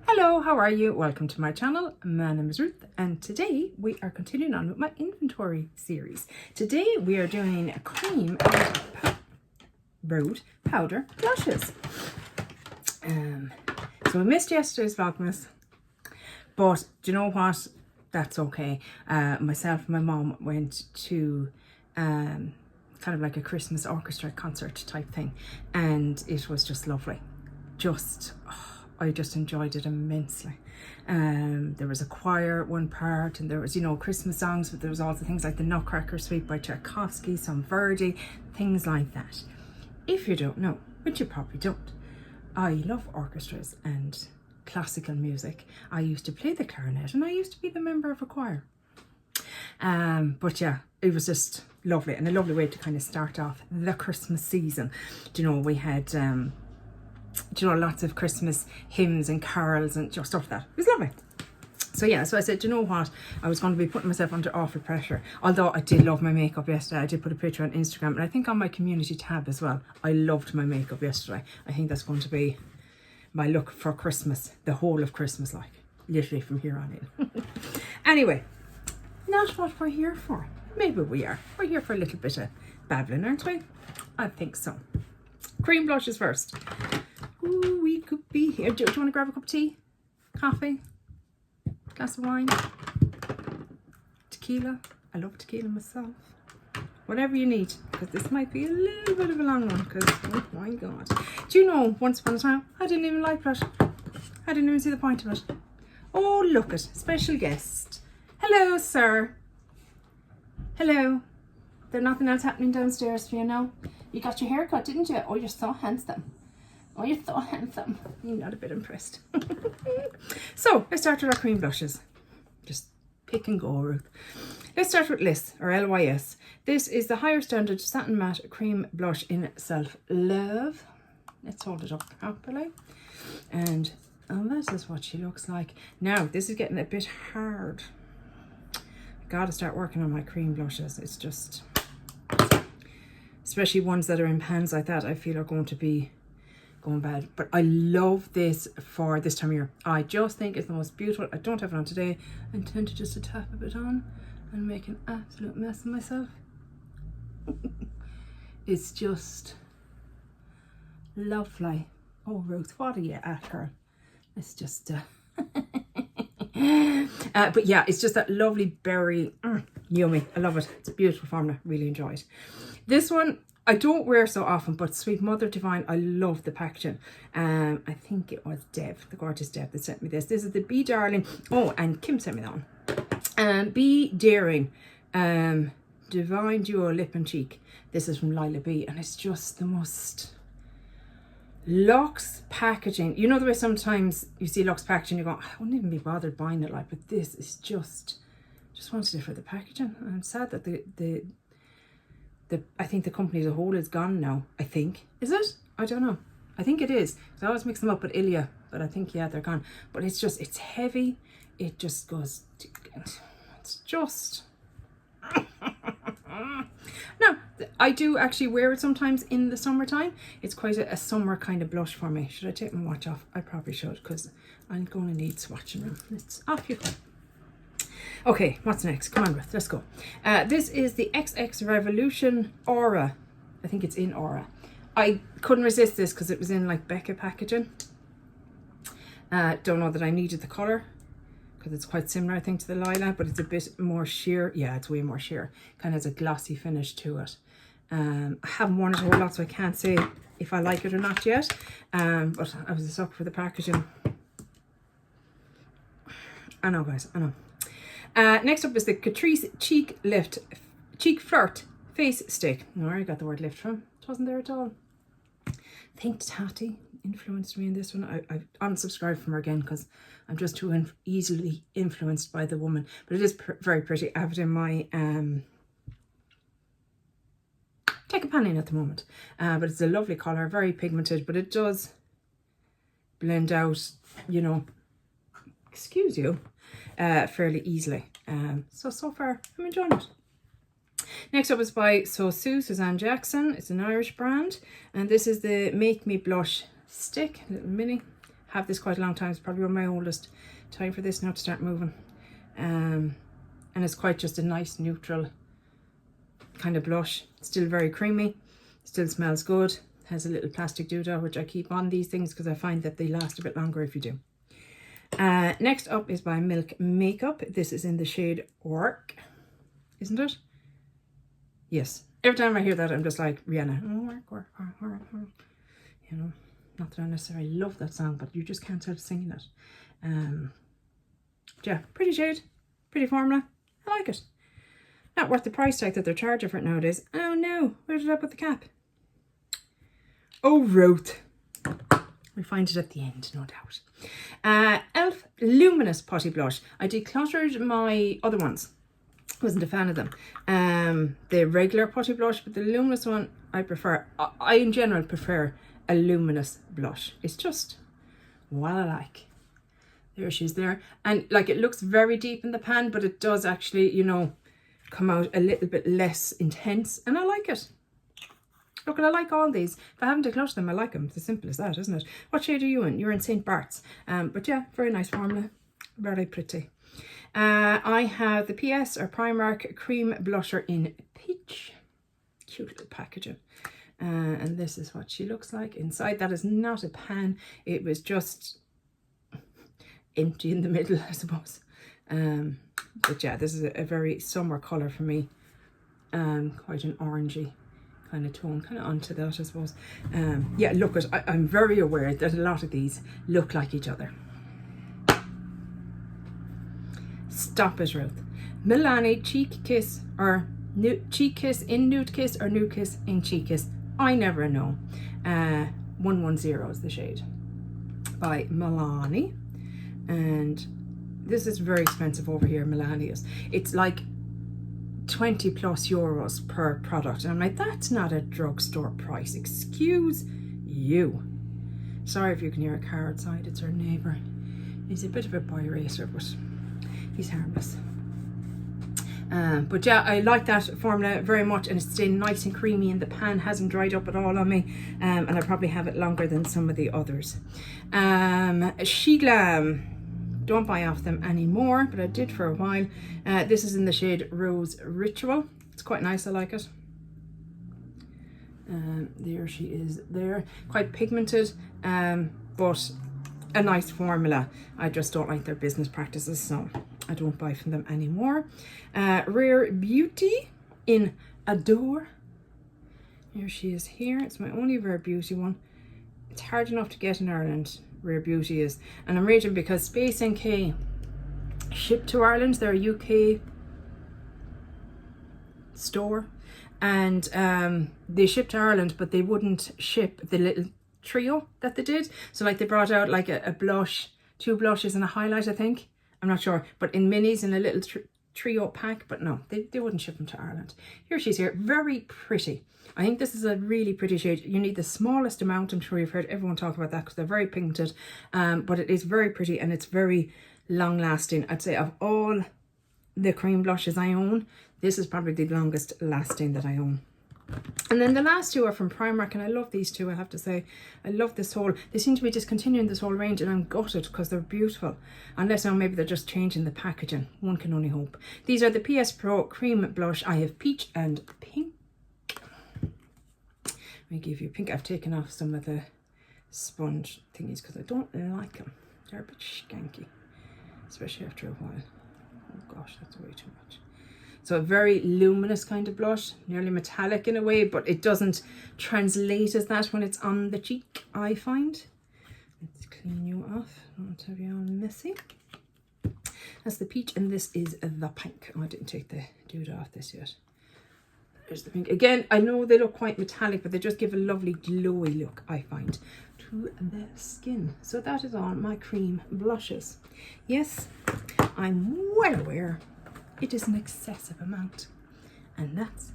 Hello, how are you? Welcome to my channel. My name is Ruth and today we are continuing on with my inventory series. Today we are doing a cream and road powder blushes. So we missed yesterday's Vlogmas, but do you know what? That's okay. Myself and my mom went to kind of like a Christmas orchestra concert type thing, and it was just lovely. I just enjoyed it immensely. There was a choir at one part, and there was, Christmas songs, but there was also things like the Nutcracker Suite by Tchaikovsky, some Verdi, things like that. If you don't know, which you probably don't, I love orchestras and classical music. I used to play the clarinet and I used to be the member of a choir. But yeah, it was just lovely, and a lovely way to kind of start off the Christmas season. We had lots of Christmas hymns and carols and just stuff like that. It was lovely. So yeah, so I said, you know what? I was going to be putting myself under awful pressure. Although I did love my makeup yesterday. I did put a picture on Instagram, and I think on my community tab as well. I loved my makeup yesterday. I think that's going to be my look for Christmas, the whole of Christmas, like literally from here on in. Anyway, not what we're here for. Maybe we are. We're here for a little bit of babbling, aren't we? I think so. Cream blushes first. Ooh, we could be here. Do you want to grab a cup of tea? Coffee? Glass of wine? Tequila? I love tequila myself. Whatever you need, because this might be a little bit of a long one, because, oh my God. Do you know, once upon a time, I didn't even like it. I didn't even see the point of it. Oh, look at special guest. Hello, sir. Hello. There's nothing else happening downstairs for you now. You got your hair cut, didn't you? Oh, you're so handsome. Oh, you're so handsome. You're not a bit impressed. So, let's start with our cream blushes. Just pick and go, Ruth. Let's start with Lys, or LYS. This is the Higher Standard Satin Matte Cream Blush in Self Love. Let's hold it up properly. And this is what she looks like. Now, this is getting a bit hard. I gotta start working on my cream blushes. It's just, especially ones that are in pans like that, I feel are going to be going bad. But I love this for this time of year. I just think it's the most beautiful. I don't have it on today. I intend to just tap a bit on and make an absolute mess of myself. It's just lovely. Oh, Ruth, what are you at, girl? It's just but yeah, it's just that lovely berry, yummy. I love it. It's a beautiful formula. Really enjoy it. This one I don't wear so often, but Sweet Mother Divine, I love the packaging. I think it was Deb, the gorgeous Deb, that sent me this. This is the Be Darling. Oh, and Kim sent me that one. Be Daring, Divine Duo Lip and Cheek. This is from Lila B, and it's just the most luxe packaging. You know the way sometimes you see luxe packaging, you go, I wouldn't even be bothered buying it, like, but this is just wanted it for the packaging. And I'm sad that I think the company as a whole is gone now. I think. Is it? I don't know. I think it is. I always mix them up with Ilia, but I think, yeah, they're gone. But it's heavy. It just goes, it's just. Now, I do actually wear it sometimes in the summertime. It's quite a summer kind of blush for me. Should I take my watch off? I probably should, because I'm going to need swatching them. It's off you go. Okay, what's next? Come on, Ruth, let's go. This is the XX Revolution Aura. I think it's in Aura. I couldn't resist this because it was in like Becca packaging. Don't know that I needed the colour because it's quite similar, I think, to the Lilac, but it's a bit more sheer. Yeah, it's way more sheer. Kind of has a glossy finish to it. I haven't worn it a whole lot, so I can't say if I like it or not yet. But I was a sucker for the packaging. I know, guys, I know. Next up is the Catrice Cheek Flirt Face Stick. No, I got the word lift from. It wasn't there at all. I think Tati influenced me in this one. I've unsubscribed from her again because I'm just too easily influenced by the woman. But it is very pretty. I have it in my take a pan in at the moment. But it's a lovely colour, very pigmented, but it does blend out, excuse you, fairly easily. So far I'm enjoying it. Next up is by So Suzanne Jackson. It's an Irish brand, and this is the Make Me Blush stick, little mini have this quite a long time. It's probably one of my oldest. Time for this now to start moving. And it's quite just a nice neutral kind of blush. Still very creamy, still smells good. Has a little plastic doodah, which I keep on these things because I find that they last a bit longer if you do. Next up is by Milk Makeup. This is in the shade Work, isn't it? Yes. Every time I hear that, I'm just like, Rihanna, work. You know, not that I necessarily love that song, but you just can't stop singing it. Yeah, pretty shade, pretty formula. I like it. Not worth the price tag that they're charging for it nowadays. Oh no, where did I put the cap? Oh, Ruth. We'll find it at the end, no doubt. e.l.f. Luminous Putty Blush. I decluttered my other ones. Wasn't a fan of them. The regular putty blush, but the luminous one I prefer. I in general prefer a luminous blush. It's just what I like. There she's there. And like it looks very deep in the pan, but it does actually, you know, come out a little bit less intense. And I like it. Look, I like all these. If I haven't decluttered them, I like them. It's as simple as that, isn't it? What shade are you in? You're in St. Bart's. But yeah, very nice formula. Very pretty. I have the PS or Primark Cream Blusher in Peach. Cute little packaging. And this is what she looks like inside. That is not a pan. It was just empty in the middle, I suppose. But yeah, this is a very summer colour for me. Quite an orangey kind of tone, kind of onto that, I suppose. Yeah, look, I'm very aware that a lot of these look like each other. Stop it, Ruth. Milani Cheek Kiss or Cheek Kiss in Nude Kiss or Nude Kiss in Cheek Kiss. I never know. 110 is the shade by Milani. And this is very expensive over here, Milani is. It's like 20 plus euros per product. And I'm like, that's not a drugstore price. Excuse you. Sorry if you can hear a car outside. It's our neighbour. He's a bit of a boy racer, but he's harmless. But yeah, I like that formula very much, and it's staying nice and creamy in the pan, hasn't dried up at all on me, and I probably have it longer than some of the others. SheGlam, don't buy off them anymore, but I did for a while. This is in the shade Rose Ritual. It's quite nice, I like it. There she is there, quite pigmented, but a nice formula. I just don't like their business practices, so I don't buy from them anymore. Rare Beauty in Adore. Here she is here. It's my only Rare Beauty one. It's hard enough to get in Ireland, Rare Beauty is. And I'm raging because Space NK shipped to Ireland. They're a UK store. And they shipped to Ireland, but they wouldn't ship the little trio that they did. So like they brought out like a blush, 2 blushes and a highlight, I think. I'm not sure, but in minis in a little trio pack, but no, they wouldn't ship them to Ireland. Here she's here, very pretty. I think this is a really pretty shade. You need the smallest amount. I'm sure you've heard everyone talk about that because they're very pigmented, but it is very pretty and it's very long lasting. I'd say of all the cream blushes I own, this is probably the longest lasting that I own. And then the last two are from Primark, and I love these two, I have to say. I love this whole, they seem to be discontinuing this whole range, and I'm gutted because they're beautiful. Unless now maybe they're just changing the packaging. One can only hope. These are the PS Pro Cream Blush. I have peach and pink. Let me give you pink. I've taken off some of the sponge thingies because I don't like them. They're a bit skanky, especially after a while. Oh gosh, that's way too much. So a very luminous kind of blush, nearly metallic in a way, but it doesn't translate as that when it's on the cheek, I find. Let's clean you off, not have you all messy. That's the peach, and this is the pink. Oh, I didn't take the doodah off this yet. There's the pink. Again, I know they look quite metallic, but they just give a lovely glowy look, I find, to the skin. So that is all my cream blushes. Yes, I'm well aware it is an excessive amount, and that's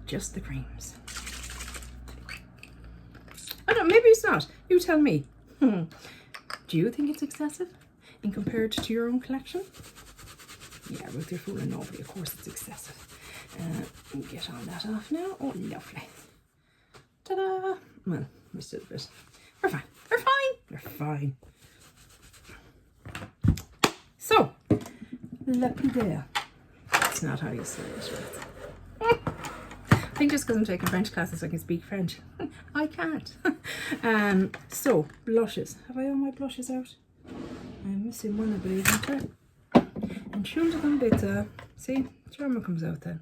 just the creams. I don't know, maybe it's not. You tell me. Do you think it's excessive in compared to your own collection? Yeah, Ruth, you're fooling nobody. Of course it's excessive. Get all that off now. Oh, lovely. Ta-da! Well, we still a bit. We're fine. We're fine. We're fine. Lapidaire. That's not how you say it. I think just because I'm taking French classes I can speak French. I can't. So, blushes. Have I all my blushes out? I'm missing one, I believe, isn't I? Entschuldigung bitte. See, German comes out then.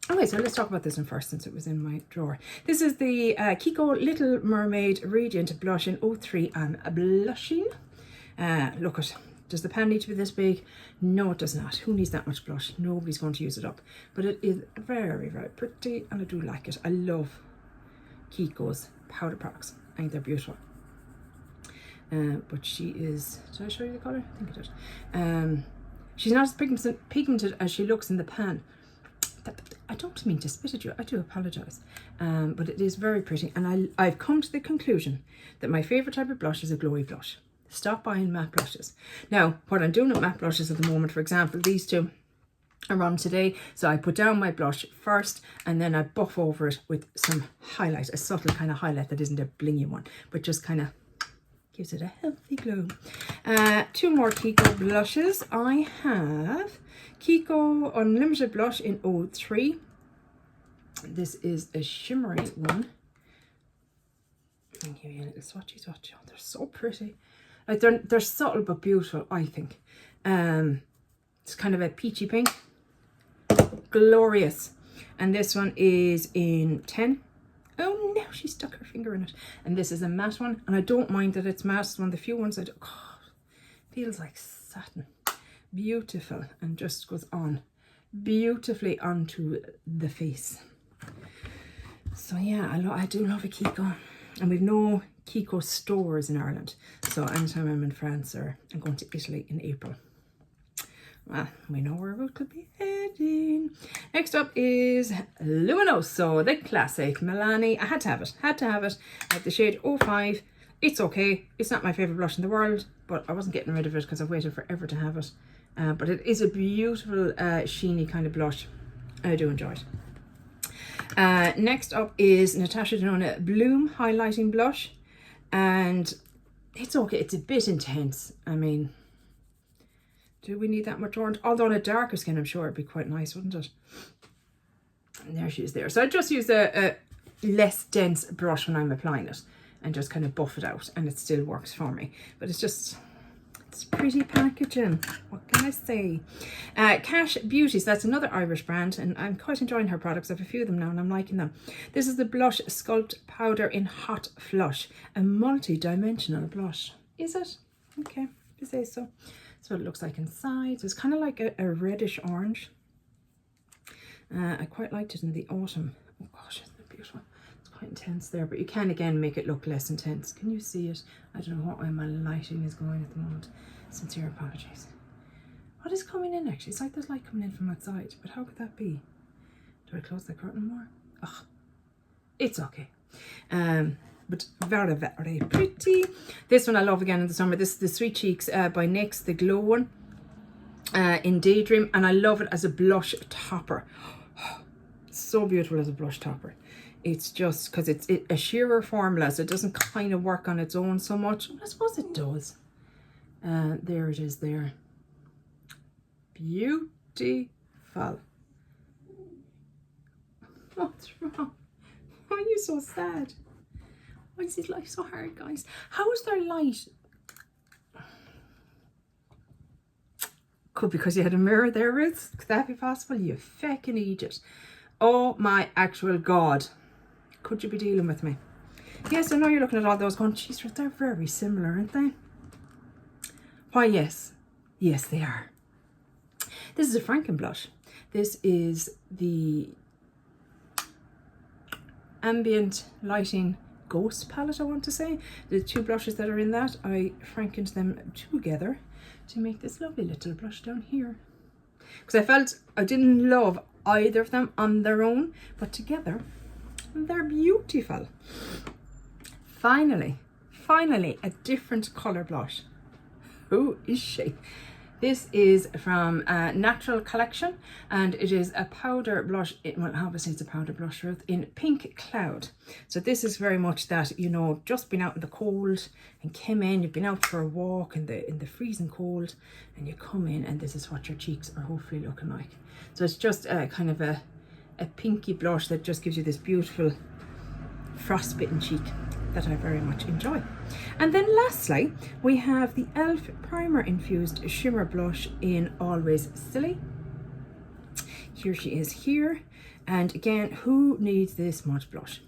Okay, so let's talk about this one first since it was in my drawer. This is the Kiko Little Mermaid Radiant Blush in 03 and Blushing. Look at, does the pan need to be this big? No, it does not. Who needs that much blush? Nobody's going to use it up. But it is very, very pretty and I do like it. I love Kiko's powder products. I think they're beautiful. But she is, did I show you the colour? I think I did. She's not as pigmented as she looks in the pan. I don't mean to spit at you, I do apologise. But it is very pretty and I've come to the conclusion that my favourite type of blush is a glowy blush. Stop buying matte blushes. Now, what I'm doing with matte blushes at the moment, for example, these two are on today. So I put down my blush first and then I buff over it with some highlight, a subtle kind of highlight that isn't a blingy one, but just kind of gives it a healthy glow. Two more Kiko blushes. I have Kiko Unlimited Blush in 03. This is a shimmery one. I'll give you a little swatchy swatch. Oh, they're so pretty. Like they're subtle but beautiful, I think. It's kind of a peachy pink. Glorious. And this one is in 10. Oh no, she stuck her finger in it. And this is a matte one. And I don't mind that it's matte. It's one of the few ones I do. Oh, feels like satin. Beautiful. And just goes on beautifully onto the face. So yeah, I do love a Kiko. And we've no Kiko stores in Ireland. So anytime I'm in France or I'm going to Italy in April, well, we know where we could be heading. Next up is Luminoso, the classic Milani. I had to have it. I have the shade 05. It's okay. It's not my favourite blush in the world, but I wasn't getting rid of it because I've waited forever to have it. But it is a beautiful, sheeny kind of blush. I do enjoy it. Next up is Natasha Denona Bloom Highlighting Blush. And it's okay. It's a bit intense. I mean, do we need that much orange? Although on a darker skin, I'm sure it'd be quite nice, wouldn't it? And there she is there. So I just use a less dense brush when I'm applying it and just kind of buff it out and it still works for me. But it's just, it's pretty packaging. What can I say? Cash Beauty, so that's another Irish brand and I'm quite enjoying her products. I have a few of them now and I'm liking them. This is the Blush Sculpt Powder in Hot Flush, a multi-dimensional blush. Is it? Okay, if you say so. That's what it looks like inside. So it's kind of like a reddish orange. I quite liked it in the autumn. Oh gosh, isn't it beautiful? It's quite intense there, but you can again make it look less intense. Can you see it? I don't know what way my lighting is going at the moment. Sincere apologies. What is coming in actually? It's like there's light coming in from outside, but how could that be? Do I close the curtain more? Ugh, it's okay. But very, very pretty. This one I love again in the summer. This is the Sweet Cheeks by NYX, the glow one in Daydream. And I love it as a blush topper. So beautiful as a blush topper. It's just because it's a sheerer formula, so it doesn't kind of work on its own so much. I suppose it does. There it is there. Beautiful. What's wrong? Why are you so sad? Why is his life so hard, guys? How is there light? Could because you had a mirror there, Ruth. Could that be possible? You feckin' idiot. Oh my actual God. Could you be dealing with me? Yes, I know you're looking at all those going, geez, they're very similar, aren't they? Why, yes. Yes, they are. This is a Franken blush. This is the Ambient Lighting Ghost palette, I want to say. The two blushes that are in that, I frankened them together to make this lovely little blush down here. Because I felt I didn't love either of them on their own, but together, they're beautiful. Finally, a different colour blush. Who is she? This is from Natural Collection, and it is a powder blush. Well, obviously it's a powder blush in Pink Cloud. So this is very much that, you know, just been out in the cold and came in, you've been out for a walk in the freezing cold, and you come in and this is what your cheeks are hopefully looking like. So it's just kind of a pinky blush that just gives you this beautiful frostbitten cheek that I very much enjoy. And then lastly, we have the e.l.f. Primer Infused Shimmer Blush in Always Silly. Here she is here. And again, who needs this much blush?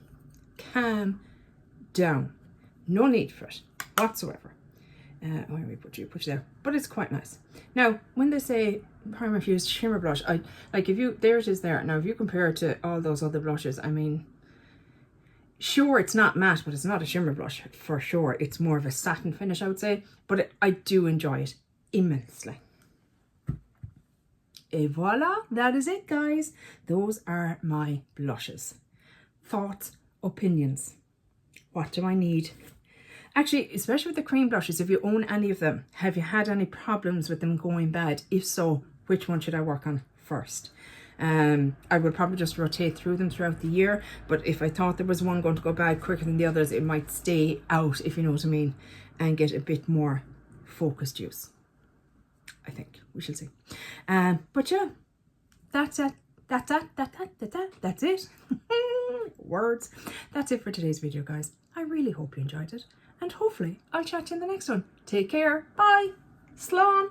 Calm down. No need for it whatsoever. Where do we put you? Put you there. But it's quite nice. Now, when they say Primer Infused Shimmer Blush, I like, if you, there it is there. Now, if you compare it to all those other blushes, I mean, sure, it's not matte, but it's not a shimmer blush for sure. It's more of a satin finish, I would say, but I do enjoy it immensely. Et voila, that is it, guys. Those are my blushes. Thoughts, opinions. What do I need? Actually, especially with the cream blushes, if you own any of them, have you had any problems with them going bad? If so, which one should I work on first? I would probably just rotate through them throughout the year, but if I thought there was one going to go bad quicker than the others, it might stay out, if you know what I mean, and get a bit more focused use. I think we shall see. But yeah, that's it. That's it. Words. That's it for today's video, guys. I really hope you enjoyed it, and hopefully I'll chat to you in the next one. Take care. Bye. Slán.